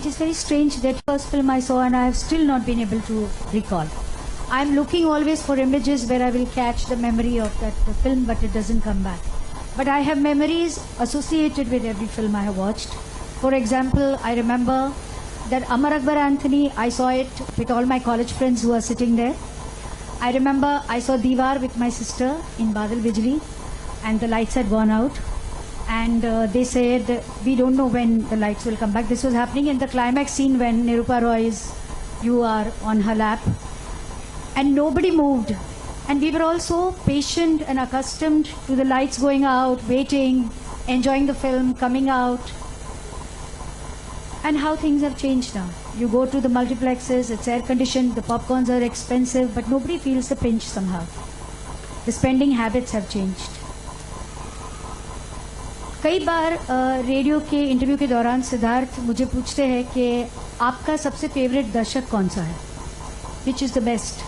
it is very strange that first film I saw and I have still not been able to recall. I'm looking always for images where I will catch the memory of that film, but it doesn't come back. But I have memories associated with every film I have watched. For example, I remember that Amar Akbar Anthony, I saw it with all my college friends who are sitting there. I remember I saw Diwar with my sister in Badal Bijli, and the lights had gone out. And they said, we don't know when the lights will come back. This was happening in the climax scene when Nirupa Roy you are on her lap. And nobody moved. And we were all so patient and accustomed to the lights going out, waiting, enjoying the film, coming out. And how things have changed now. You go to the multiplexes, it's air conditioned, the popcorns are expensive, but nobody feels the pinch somehow. The spending habits have changed. कई बार radio के interview के दौरान सिद्धार्थ मुझे पूछते हैं कि आपका सबसे फेवरेट दशक कौन सा है, विच इज़ द बेस्ट.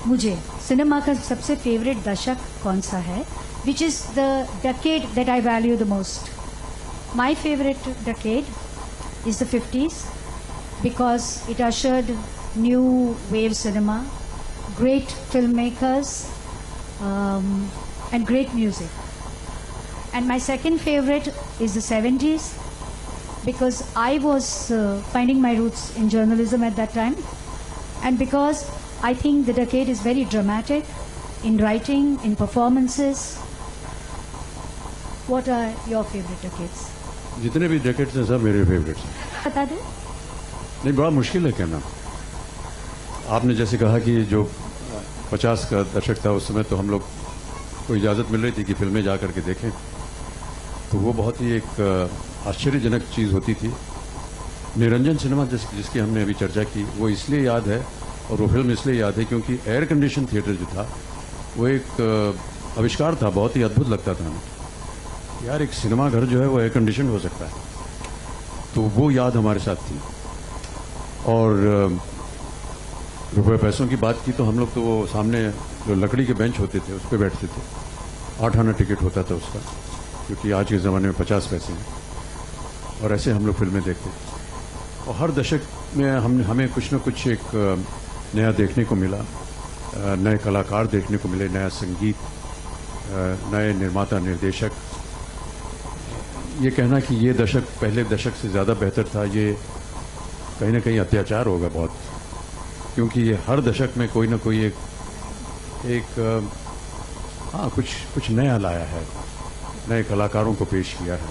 मुझे सिनेमा का सबसे फेवरेट दशक कौन सा है, which is the decade that I value the most. My favourite decade is the 50s because it ushered new wave cinema, great filmmakers and great music. And my second favorite is the 70s because I was finding my roots in journalism at that time, and because I think the decade is very dramatic in writing, in performances. What are your favorite decades? जितने भी decades हैं सब मेरे favorites हैं. बता दें. नहीं, बड़ा मुश्किल है कहना. आपने जैसे कहा कि जो 50 का दशक था उस समय तो हम लोग को इजाज़त मिल रही थी कि फिल्में जा कर के देखें, तो वो बहुत ही एक आश्चर्यजनक चीज़ होती थी. निरंजन सिनेमा जिसकी हमने अभी चर्चा की, वो इसलिए याद है और वो फिल्म इसलिए याद है क्योंकि एयर कंडीशन थिएटर जो था वो एक आविष्कार था. बहुत ही अद्भुत लगता था हमें, यार एक सिनेमा घर जो है वो एयर कंडीशन हो सकता है. तो वो याद हमारे साथ थी. और रुपये पैसों की बात की तो हम लोग तो वो सामने जो लकड़ी के बेंच होते थे उस पर बैठते थे. 8 आना टिकट होता था उसका, क्योंकि आज के ज़माने में 50 पैसे हैं. और ऐसे हम लोग फिल्में देखते थे. और हर दशक में हमें कुछ न कुछ एक नया देखने को मिला, नए कलाकार देखने को मिले, नया संगीत, नए निर्माता निर्देशक. ये कहना कि ये दशक पहले दशक से ज़्यादा बेहतर था, ये कहीं ना कहीं अत्याचार होगा बहुत, क्योंकि ये हर दशक में कोई ना कोई एक कुछ नया लाया है, नए कलाकारों को पेश किया है.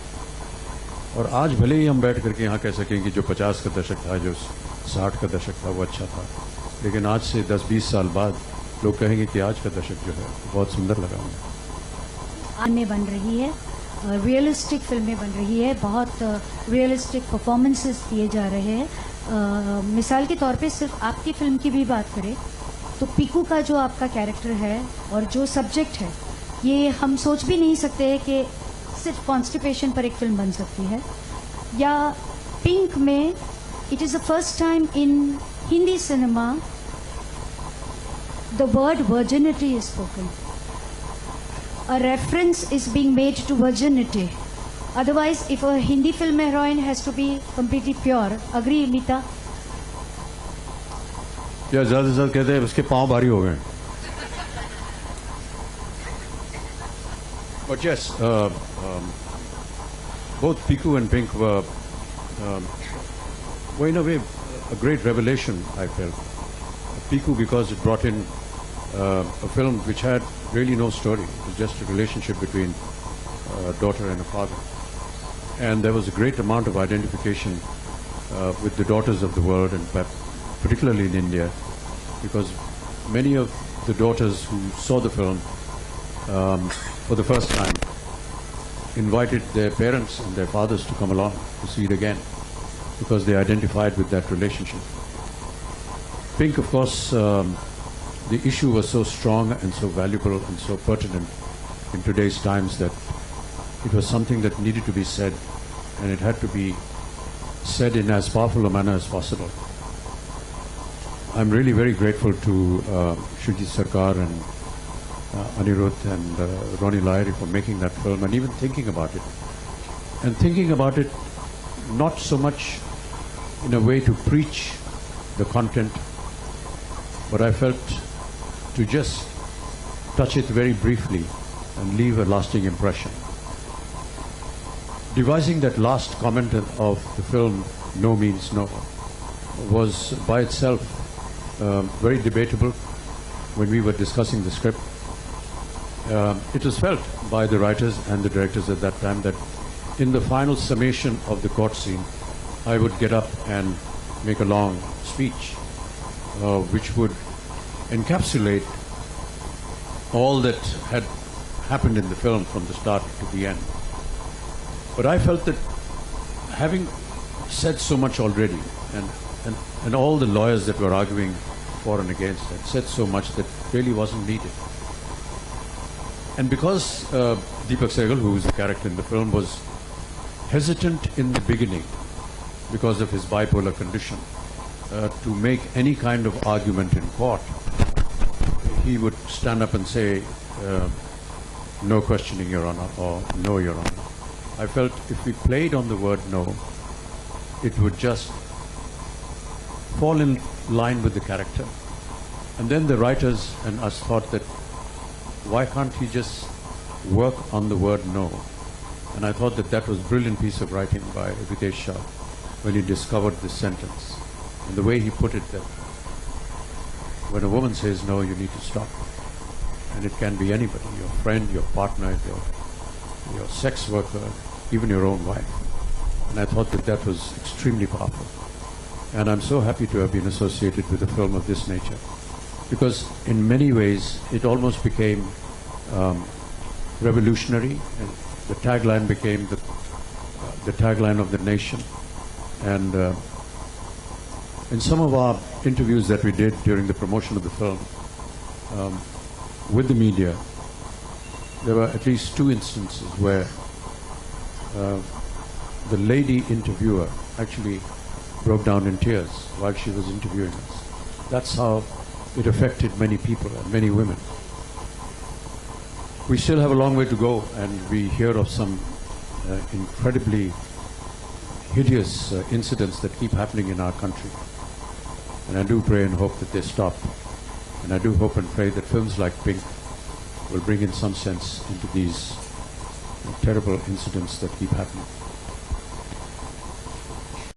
और आज भले ही हम बैठ करके यहाँ कह सकें कि जो 50 का दशक था, जो 60 का दशक था वो अच्छा था, लेकिन आज से 10-20 साल बाद लोग कहेंगे कि आज का दशक जो है बहुत सुंदर लगा हमें. फिल्में बन रही है, रियलिस्टिक फिल्में बन रही है, बहुत रियलिस्टिक परफॉर्मेंसेस दिए जा रहे हैं. मिसाल के तौर पे सिर्फ आपकी फिल्म की भी बात करें तो पीकू का जो आपका कैरेक्टर है और जो सब्जेक्ट है, ये हम सोच भी नहीं सकते कि सिर्फ कॉन्स्टिपेशन पर एक फिल्म बन सकती है. या पिंक में it is the first time in Hindi cinema the word virginity is spoken. A reference is being made to virginity. Otherwise, if a Hindi film heroine has to be completely pure, agree, Mita? या ज़्यादा से ज़्यादा कहते हैं उसके पाँव भारी हो गए. But yes, both Piku and Pink were in a way a great revelation, I felt. Piku because it brought in a film which had really no story. It was just a relationship between a daughter and a father. And there was a great amount of identification with the daughters of the world, and particularly in India, because many of the daughters who saw the film for the first time invited their parents and their fathers to come along to see it again, because they identified with that relationship. Pink, of course, the issue was so strong and so valuable and so pertinent in today's times that it was something that needed to be said, and it had to be said in as powerful a manner as possible. I'm really very grateful to Shujit Sarkar and Anirudh and Ronnie Lyre for making that film and even thinking about it. And thinking about it not so much in a way to preach the content, but I felt to just touch it very briefly and leave a lasting impression. Devising that last comment of the film, No Means No, was by itself very debatable when we were discussing the script. It was felt by the writers and the directors at that time that in the final summation of the court scene, I would get up and make a long speech, which would encapsulate all that had happened in the film from the start to the end. But I felt that having said so much already, and all the lawyers that were arguing for and against had said so much that really wasn't needed. And because Deepak Sehgal, who is the character in the film, was hesitant in the beginning because of his bipolar condition to make any kind of argument in court, he would stand up and say, no questioning, Your Honor, or no, Your Honor. I felt if we played on the word no, it would just fall in line with the character. And then the writers and us thought that why can't he just work on the word no? And I thought that that was a brilliant piece of writing by Vitesh Shah when he discovered this sentence. And the way he put it, that when a woman says no, you need to stop. And it can be anybody, your friend, your partner, your sex worker, even your own wife. And I thought that that was extremely powerful. And I'm so happy to have been associated with a film of this nature, because in many ways it almost became revolutionary, and the tagline became the tagline of the nation. And in some of our interviews that we did during the promotion of the film with the media, there were at least 2 instances where the lady interviewer actually broke down in tears while she was interviewing us. That's how it affected many people and many women. We still have a long way to go, and we hear of some incredibly hideous incidents that keep happening in our country. And I do pray and hope that they stop. And I do hope and pray that films like Pink will bring in some sense into these terrible incidents that keep happening.